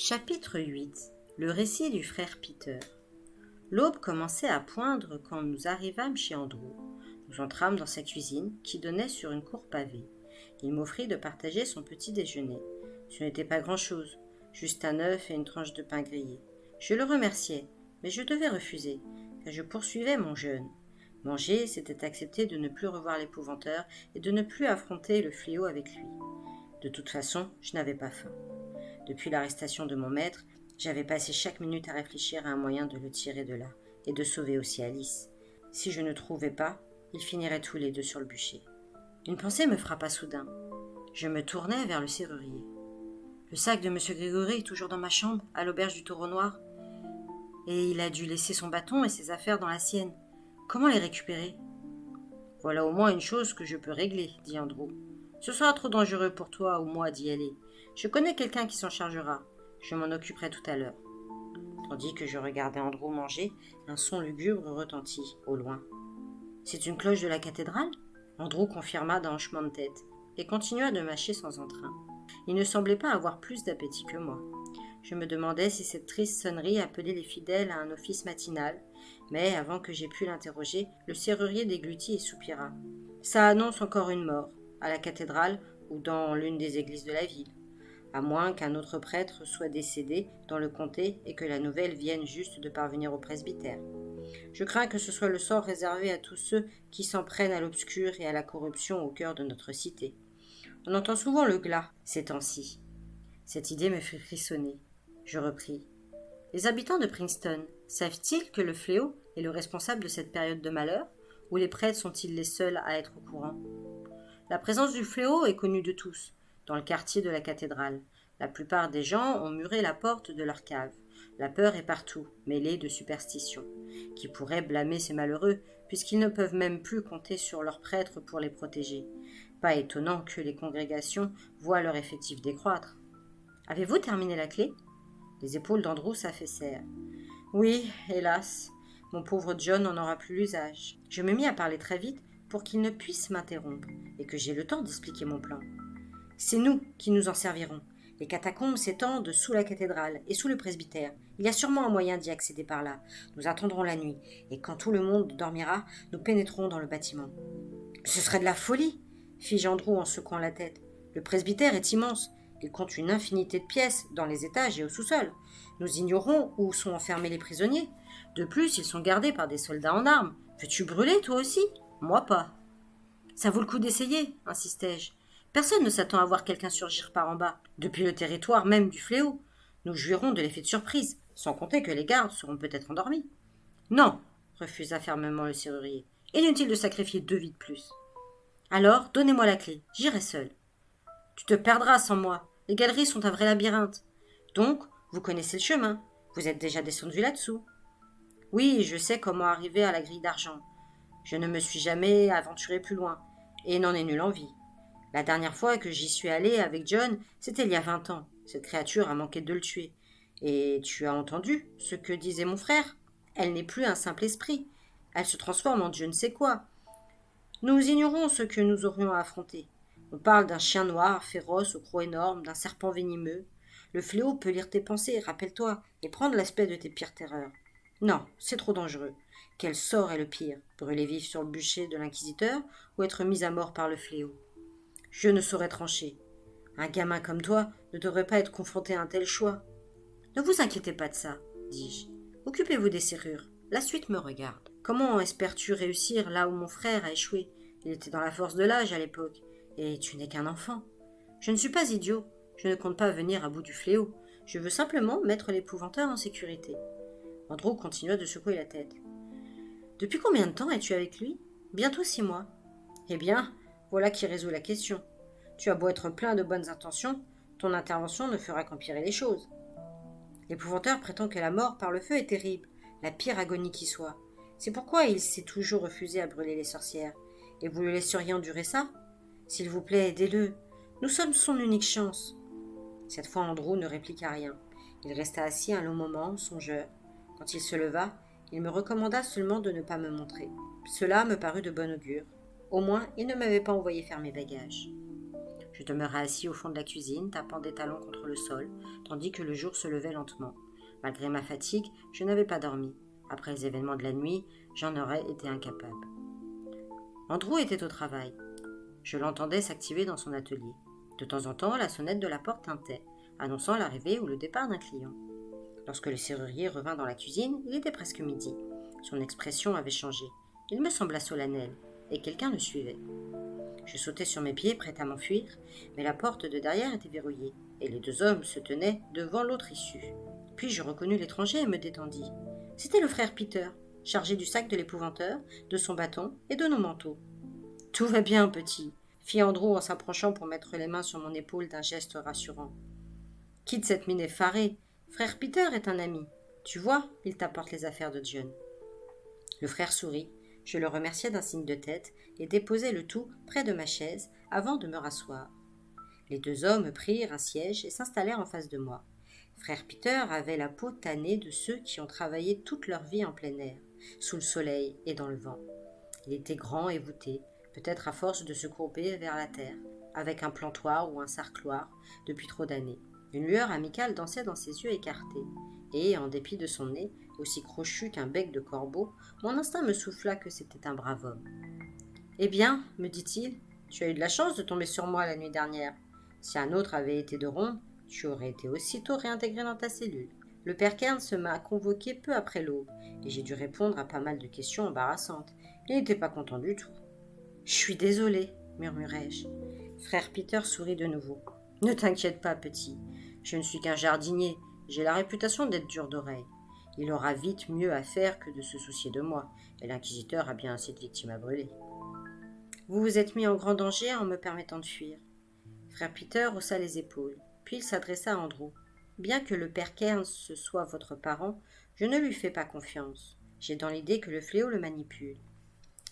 Chapitre 8. Le récit du frère Peter. L'aube commençait à poindre quand nous arrivâmes chez Andrew. Nous entrâmes dans sa cuisine, qui donnait sur une cour pavée. Il m'offrit de partager son petit déjeuner. Ce n'était pas grand-chose, juste un œuf et une tranche de pain grillé. Je le remerciai, mais je devais refuser, car je poursuivais mon jeûne. Manger, c'était accepter de ne plus revoir l'épouvanteur et de ne plus affronter le fléau avec lui. De toute façon, je n'avais pas faim. Depuis l'arrestation de mon maître, j'avais passé chaque minute à réfléchir à un moyen de le tirer de là, et de sauver aussi Alice. Si je ne trouvais pas, ils finiraient tous les deux sur le bûcher. Une pensée me frappa soudain. Je me tournai vers le serrurier. Le sac de M. Grégory est toujours dans ma chambre, à l'auberge du Taureau Noir. Et il a dû laisser son bâton et ses affaires dans la sienne. Comment les récupérer ? Voilà au moins une chose que je peux régler, dit Andrew. Ce sera trop dangereux pour toi ou moi d'y aller. Je connais quelqu'un qui s'en chargera. Je m'en occuperai tout à l'heure. Tandis que je regardais Andrew manger, un son lugubre retentit, au loin. C'est une cloche de la cathédrale ? Andrew confirma d'un hochement de tête, et continua de mâcher sans entrain. Il ne semblait pas avoir plus d'appétit que moi. Je me demandais si cette triste sonnerie appelait les fidèles à un office matinal, mais avant que j'aie pu l'interroger, le serrurier déglutit et soupira. Ça annonce encore une mort, à la cathédrale ou dans l'une des églises de la ville, à moins qu'un autre prêtre soit décédé dans le comté et que la nouvelle vienne juste de parvenir au presbytère. Je crains que ce soit le sort réservé à tous ceux qui s'en prennent à l'obscur et à la corruption au cœur de notre cité. On entend souvent le glas ces temps-ci. Cette idée me fit frissonner. Je repris. Les habitants de Princeton savent-ils que le fléau est le responsable de cette période de malheur, ou les prêtres sont-ils les seuls à être au courant ? La présence du fléau est connue de tous, dans le quartier de la cathédrale. La plupart des gens ont muré la porte de leur cave. La peur est partout, mêlée de superstition. Qui pourrait blâmer ces malheureux, puisqu'ils ne peuvent même plus compter sur leurs prêtres pour les protéger. Pas étonnant que les congrégations voient leur effectif décroître. Avez-vous terminé la clé ? Les épaules d'Andrew s'affaissèrent. Oui, hélas, mon pauvre John n'en aura plus l'usage. Je me mis à parler très vite pour qu'il ne puisse m'interrompre et que j'aie le temps d'expliquer mon plan. C'est nous qui nous en servirons. Les catacombes s'étendent sous la cathédrale et sous le presbytère. Il y a sûrement un moyen d'y accéder par là. Nous attendrons la nuit, et quand tout le monde dormira, nous pénétrerons dans le bâtiment. Ce serait de la folie, fit Andrew en secouant la tête. Le presbytère est immense. Il compte une infinité de pièces, dans les étages et au sous-sol. Nous ignorons où sont enfermés les prisonniers. De plus, ils sont gardés par des soldats en armes. Veux-tu brûler, toi aussi ? Moi pas. Ça vaut le coup d'essayer, insistai-je. Personne ne s'attend à voir quelqu'un surgir par en bas, depuis le territoire même du fléau. Nous jouirons de l'effet de surprise, sans compter que les gardes seront peut-être endormis. Non, refusa fermement le serrurier. Inutile de sacrifier 2 vies de plus. Alors, donnez-moi la clé, j'irai seul. Tu te perdras sans moi. Les galeries sont un vrai labyrinthe. Donc, vous connaissez le chemin. Vous êtes déjà descendu là-dessous. Oui, je sais comment arriver à la grille d'argent. Je ne me suis jamais aventuré plus loin, et n'en ai nulle envie. La dernière fois que j'y suis allé avec John, c'était il y a 20 ans. Cette créature a manqué de le tuer. Et tu as entendu ce que disait mon frère ? Elle n'est plus un simple esprit. Elle se transforme en je ne sais quoi. Nous ignorons ce que nous aurions à affronter. On parle d'un chien noir, féroce, au croc énorme, d'un serpent venimeux. Le fléau peut lire tes pensées, rappelle-toi, et prendre l'aspect de tes pires terreurs. Non, c'est trop dangereux. Quel sort est le pire ? Brûler vif sur le bûcher de l'inquisiteur ou être mis à mort par le fléau ? Je ne saurais trancher. Un gamin comme toi ne devrait pas être confronté à un tel choix. Ne vous inquiétez pas de ça, dis-je. Occupez-vous des serrures. La suite me regarde. Comment espères-tu réussir là où mon frère a échoué ? Il était dans la force de l'âge à l'époque. Et tu n'es qu'un enfant. Je ne suis pas idiot. Je ne compte pas venir à bout du fléau. Je veux simplement mettre l'épouvanteur en sécurité. Andrew continua de secouer la tête. Depuis combien de temps es-tu avec lui ? Bientôt 6 mois. Eh bien, voilà qui résout la question. Tu as beau être plein de bonnes intentions, ton intervention ne fera qu'empirer les choses. L'épouvanteur prétend que la mort par le feu est terrible, la pire agonie qui soit. C'est pourquoi il s'est toujours refusé à brûler les sorcières. Et vous le laisseriez endurer ça ? S'il vous plaît, aidez-le. Nous sommes son unique chance. Cette fois, Andrew ne répliqua rien. Il resta assis un long moment, songeur. Quand il se leva, il me recommanda seulement de ne pas me montrer. Cela me parut de bon augure. Au moins, il ne m'avait pas envoyé faire mes bagages. Je demeurai assis au fond de la cuisine, tapant des talons contre le sol, tandis que le jour se levait lentement. Malgré ma fatigue, je n'avais pas dormi. Après les événements de la nuit, j'en aurais été incapable. Andrew était au travail. Je l'entendais s'activer dans son atelier. De temps en temps, la sonnette de la porte tintait, annonçant l'arrivée ou le départ d'un client. Lorsque le serrurier revint dans la cuisine, il était presque midi. Son expression avait changé. Il me sembla solennel, et quelqu'un le suivait. Je sautai sur mes pieds, prêt à m'enfuir, mais la porte de derrière était verrouillée, et les deux hommes se tenaient devant l'autre issue. Puis je reconnus l'étranger et me détendis. C'était le frère Peter, chargé du sac de l'épouvanteur, de son bâton et de nos manteaux. « Tout va bien, petit », fit Andrew en s'approchant pour mettre les mains sur mon épaule d'un geste rassurant. « Quitte cette mine effarée. Frère Peter est un ami. Tu vois, il t'apporte les affaires de John. » Le frère sourit. Je le remerciai d'un signe de tête et déposai le tout près de ma chaise avant de me rasseoir. Les deux hommes prirent un siège et s'installèrent en face de moi. Frère Peter avait la peau tannée de ceux qui ont travaillé toute leur vie en plein air, sous le soleil et dans le vent. Il était grand et voûté, peut-être à force de se courber vers la terre, avec un plantoir ou un sarcloir depuis trop d'années. Une lueur amicale dansait dans ses yeux écartés, et, en dépit de son nez, aussi crochu qu'un bec de corbeau, mon instinct me souffla que c'était un brave homme. « Eh bien, me dit-il, tu as eu de la chance de tomber sur moi la nuit dernière. Si un autre avait été de ronde, tu aurais été aussitôt réintégré dans ta cellule. Le père Kern se m'a convoqué peu après l'aube, et j'ai dû répondre à pas mal de questions embarrassantes. Il n'était pas content du tout. »« Je suis désolé, murmurai-je. Frère Peter sourit de nouveau. « Ne t'inquiète pas, petit. Je ne suis qu'un jardinier. J'ai la réputation d'être dur d'oreille. Il aura vite mieux à faire que de se soucier de moi, et l'inquisiteur a bien assez de victimes à brûler. Vous vous êtes mis en grand danger en me permettant de fuir. » Frère Peter haussa les épaules, puis il s'adressa à Andrew. « Bien que le père Cairns ce soit votre parent, je ne lui fais pas confiance. J'ai dans l'idée que le fléau le manipule. »«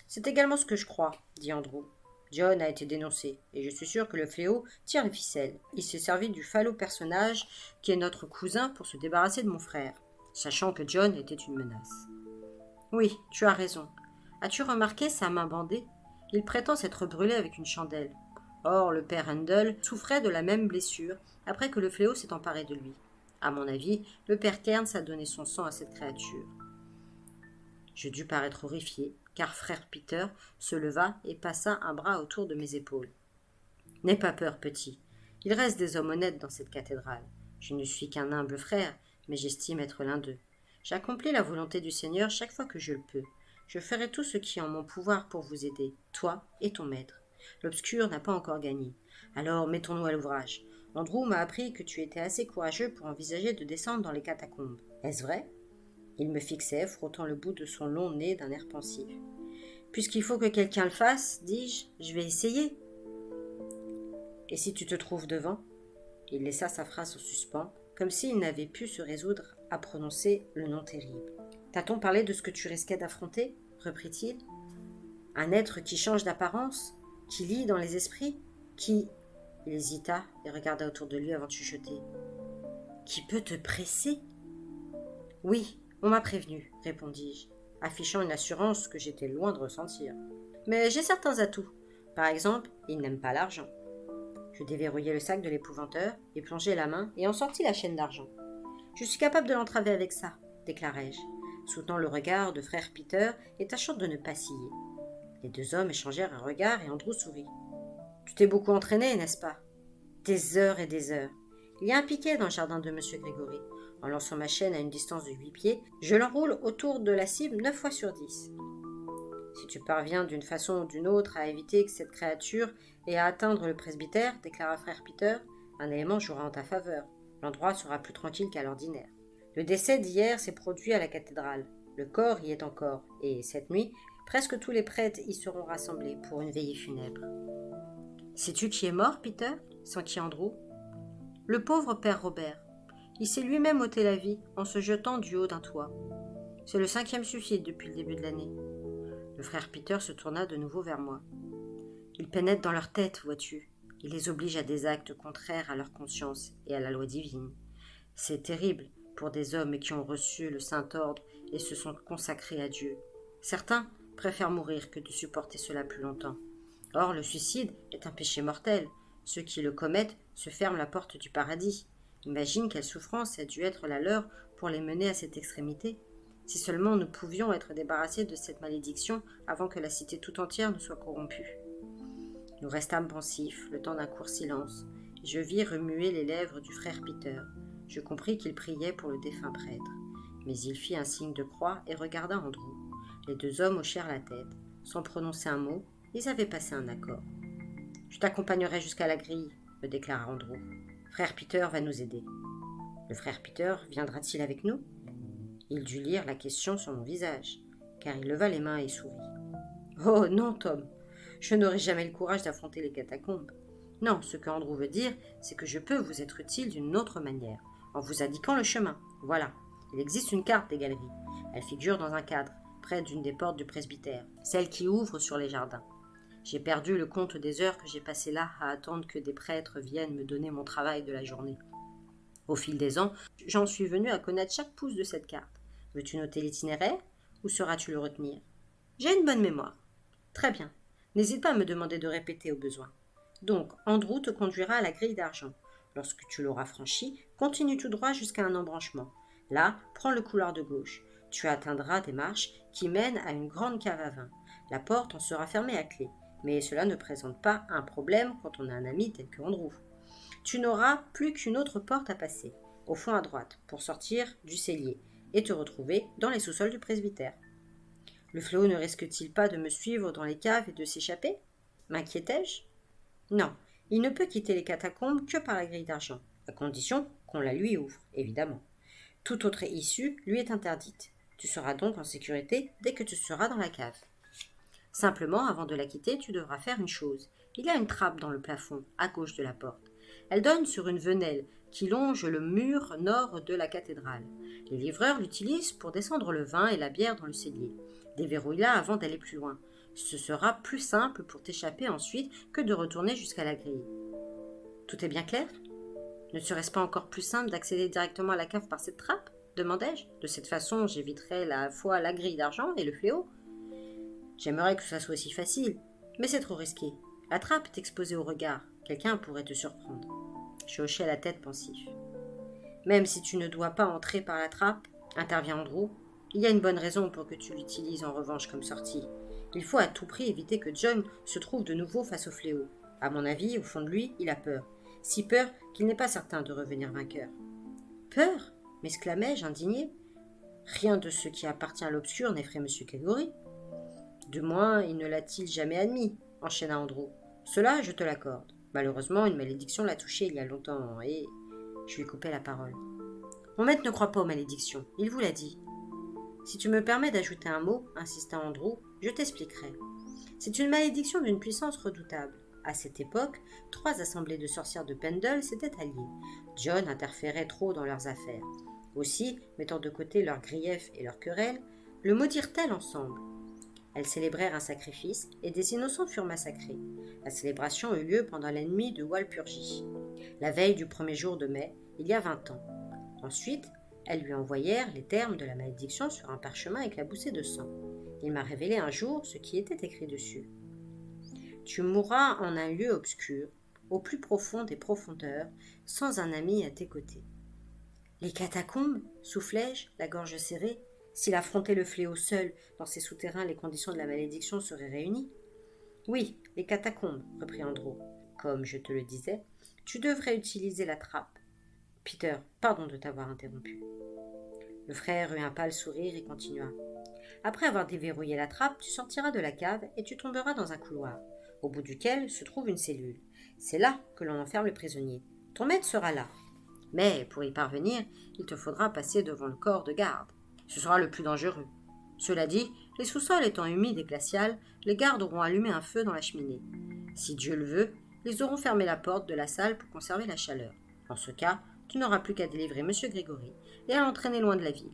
C'est également ce que je crois, » dit Andrew. « John a été dénoncé, et je suis sûr que le fléau tire les ficelles. Il s'est servi du falot personnage qui est notre cousin pour se débarrasser de mon frère, sachant que John était une menace. »« Oui, tu as raison. As-tu remarqué sa main bandée? Il prétend s'être brûlé avec une chandelle. Or, le père Handel souffrait de la même blessure après que le fléau s'est emparé de lui. À mon avis, le père Cairns a donné son sang à cette créature. » Je dus paraître horrifié, car frère Peter se leva et passa un bras autour de mes épaules. « N'aie pas peur, petit. Il reste des hommes honnêtes dans cette cathédrale. Je ne suis qu'un humble frère, mais j'estime être l'un d'eux. J'accomplis la volonté du Seigneur chaque fois que je le peux. Je ferai tout ce qui est en mon pouvoir pour vous aider, toi et ton maître. L'obscur n'a pas encore gagné. Alors mettons-nous à l'ouvrage. Andrew m'a appris que tu étais assez courageux pour envisager de descendre dans les catacombes. Est-ce vrai ? » Il me fixait, frottant le bout de son long nez d'un air pensif. « Puisqu'il faut que quelqu'un le fasse, dis-je, je vais essayer. »« Et si tu te trouves devant ?» Il laissa sa phrase en suspens, comme s'il n'avait pu se résoudre à prononcer le nom terrible. « T'a-t-on parlé de ce que tu risquais d'affronter ?» reprit-il. « Un être qui change d'apparence, qui lit dans les esprits, qui... » Il hésita et regarda autour de lui avant de chuchoter. « Qui peut te presser ?»« Oui, on m'a prévenu, répondis-je, affichant une assurance que j'étais loin de ressentir. Mais j'ai certains atouts. Par exemple, il n'aime pas l'argent. » Je déverrouillai le sac de l'épouvanteur et plongeai la main et en sortis la chaîne d'argent. « Je suis capable de l'entraver avec ça, déclarai-je, soutenant le regard de frère Peter et tâchant de ne pas scier. Les deux hommes échangèrent un regard et Andrew sourit. « Tu t'es beaucoup entraîné, n'est-ce pas ?»« Des heures et des heures. Il y a un piquet dans le jardin de M. Grégory. En lançant ma chaîne à une distance de 8 pieds, je l'enroule autour de la cible 9 fois sur 10. Si tu parviens d'une façon ou d'une autre à éviter que cette créature ait à atteindre le presbytère, déclara frère Peter, un élément jouera en ta faveur. L'endroit sera plus tranquille qu'à l'ordinaire. Le décès d'hier s'est produit à la cathédrale. Le corps y est encore, et cette nuit, presque tous les prêtres y seront rassemblés pour une veillée funèbre. « Sais-tu qui est mort, Peter ?» s'enquit Andrew. « Le pauvre père Robert. Il s'est lui-même ôté la vie en se jetant du haut d'un toit. C'est le 5e suicide depuis le début de l'année. » Le frère Peter se tourna de nouveau vers moi. « Ils pénètrent dans leur tête, vois-tu. Ils les obligent à des actes contraires à leur conscience et à la loi divine. C'est terrible pour des hommes qui ont reçu le Saint-Ordre et se sont consacrés à Dieu. Certains préfèrent mourir que de supporter cela plus longtemps. Or, le suicide est un péché mortel. Ceux qui le commettent se ferment la porte du paradis. Imagine quelle souffrance a dû être la leur pour les mener à cette extrémité. Si seulement nous pouvions être débarrassés de cette malédiction avant que la cité tout entière ne soit corrompue. Nous restâmes pensifs, le temps d'un court silence. Je vis remuer les lèvres du frère Peter. Je compris qu'il priait pour le défunt prêtre. Mais il fit un signe de croix et regarda Andrew. Les deux hommes hochèrent la tête. Sans prononcer un mot, ils avaient passé un accord. « Je t'accompagnerai jusqu'à la grille, » me déclara Andrew. « Frère Peter va nous aider. » « Le frère Peter viendra-t-il avec nous ?» Il dut lire la question sur mon visage, car il leva les mains et sourit. « Oh non, Tom, je n'aurai jamais le courage d'affronter les catacombes. Non, ce que Andrew veut dire, c'est que je peux vous être utile d'une autre manière, en vous indiquant le chemin. Voilà, il existe une carte des galeries. Elle figure dans un cadre, près d'une des portes du presbytère, celle qui ouvre sur les jardins. J'ai perdu le compte des heures que j'ai passées là à attendre que des prêtres viennent me donner mon travail de la journée. Au fil des ans, j'en suis venu à connaître chaque pouce de cette carte. Veux-tu noter l'itinéraire ou sauras-tu le retenir? J'ai une bonne mémoire. Très bien. N'hésite pas à me demander de répéter au besoin. Donc, Andrew te conduira à la grille d'argent. Lorsque tu l'auras franchie, continue tout droit jusqu'à un embranchement. Là, prends le couloir de gauche. Tu atteindras des marches qui mènent à une grande cave à vin. La porte en sera fermée à clé, mais cela ne présente pas un problème quand on a un ami tel que Andrew. Tu n'auras plus qu'une autre porte à passer, au fond à droite, pour sortir du cellier et te retrouver dans les sous-sols du presbytère. Le fléau ne risque-t-il pas de me suivre dans les caves et de s'échapper? M'inquiétais-je? Non, il ne peut quitter les catacombes que par la grille d'argent, à condition qu'on la lui ouvre, évidemment. Toute autre issue lui est interdite. Tu seras donc en sécurité dès que tu seras dans la cave. Simplement, avant de la quitter, tu devras faire une chose. Il y a une trappe dans le plafond, à gauche de la porte. Elle donne sur une venelle qui longe le mur nord de la cathédrale. Les livreurs l'utilisent pour descendre le vin et la bière dans le cellier. Déverrouille-la avant d'aller plus loin. Ce sera plus simple pour t'échapper ensuite que de retourner jusqu'à la grille. Tout est bien clair? Ne serait-ce pas encore plus simple d'accéder directement à la cave par cette trappe? Demandai-je. De cette façon, j'éviterai à la fois la grille d'argent et le fléau. J'aimerais que ça soit aussi facile, mais c'est trop risqué. La trappe est exposée au regard. Quelqu'un pourrait te surprendre. Je hochai la tête pensif. Même si tu ne dois pas entrer par la trappe, intervient Andrew, il y a une bonne raison pour que tu l'utilises en revanche comme sortie. Il faut à tout prix éviter que John se trouve de nouveau face au fléau. À mon avis, au fond de lui, il a peur. Si peur qu'il n'est pas certain de revenir vainqueur. Peur? M'exclamai-je, indigné. Rien de ce qui appartient à l'obscur n'effraie M. Gregory. Du moins, il ne l'a-t-il jamais admis, enchaîna Andrew. Cela, je te l'accorde. Malheureusement, une malédiction l'a touché il y a longtemps, et... Je lui coupai la parole. Mon maître ne croit pas aux malédictions, il vous l'a dit. Si tu me permets d'ajouter un mot, insista Andrew, je t'expliquerai. C'est une malédiction d'une puissance redoutable. À cette époque, 3 assemblées de sorcières de Pendle s'étaient alliées. John interférait trop dans leurs affaires. Aussi, mettant de côté leurs griefs et leurs querelles, le maudirent-elles ensemble. Elles célébrèrent un sacrifice et des innocents furent massacrés. La célébration eut lieu pendant la nuit de Walpurgie, la veille du 1er jour de mai, il y a 20 ans. Ensuite, elles lui envoyèrent les termes de la malédiction sur un parchemin éclaboussé de sang. Il m'a révélé un jour ce qui était écrit dessus. Tu mourras en un lieu obscur, au plus profond des profondeurs, sans un ami à tes côtés. Les catacombes, soufflai-je, la gorge serrée. S'il affrontait le fléau seul, dans ces souterrains, les conditions de la malédiction seraient réunies. Oui, les catacombes, reprit Andrew. Comme je te le disais, tu devrais utiliser la trappe. Peter, pardon de t'avoir interrompu. Le frère eut un pâle sourire et continua. Après avoir déverrouillé la trappe, tu sortiras de la cave et tu tomberas dans un couloir, au bout duquel se trouve une cellule. C'est là que l'on enferme les prisonniers. Ton maître sera là. Mais pour y parvenir, il te faudra passer devant le corps de garde. Ce sera le plus dangereux. Cela dit, les sous-sols étant humides et glaciales, les gardes auront allumé un feu dans la cheminée. Si Dieu le veut, ils auront fermé la porte de la salle pour conserver la chaleur. En ce cas, tu n'auras plus qu'à délivrer M. Gregory et à l'entraîner loin de la ville.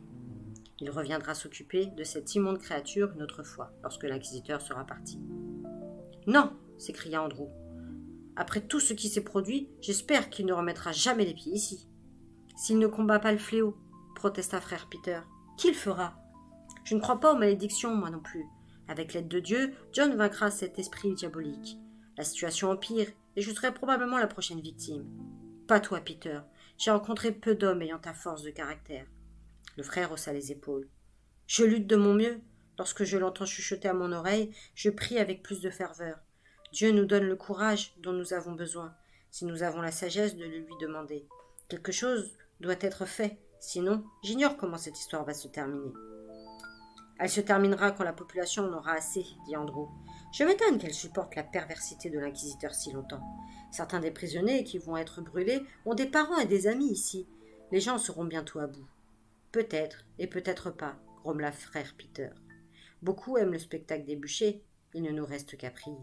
Il reviendra s'occuper de cette immonde créature une autre fois, lorsque l'inquisiteur sera parti. « Non !» s'écria Andrew. « Après tout ce qui s'est produit, j'espère qu'il ne remettra jamais les pieds ici. »« S'il ne combat pas le fléau, protesta frère Peter, qui le fera ? Je ne crois pas aux malédictions, moi non plus. Avec l'aide de Dieu, John vaincra cet esprit diabolique. La situation empire, et je serai probablement la prochaine victime. Pas toi, Peter. J'ai rencontré peu d'hommes ayant ta force de caractère. Le frère haussa les épaules. Je lutte de mon mieux. Lorsque je l'entends chuchoter à mon oreille, je prie avec plus de ferveur. Dieu nous donne le courage dont nous avons besoin, si nous avons la sagesse de le lui demander. Quelque chose doit être fait, sinon j'ignore comment cette histoire va se terminer. Elle se terminera quand la population en aura assez, dit Andrew. Je m'étonne qu'elle supporte la perversité de l'inquisiteur si longtemps. Certains des prisonniers qui vont être brûlés ont des parents et des amis ici. Les gens seront bientôt à bout. Peut-être, et peut-être pas, grommela frère Peter. Beaucoup aiment le spectacle des bûchers, il ne nous reste qu'à prier.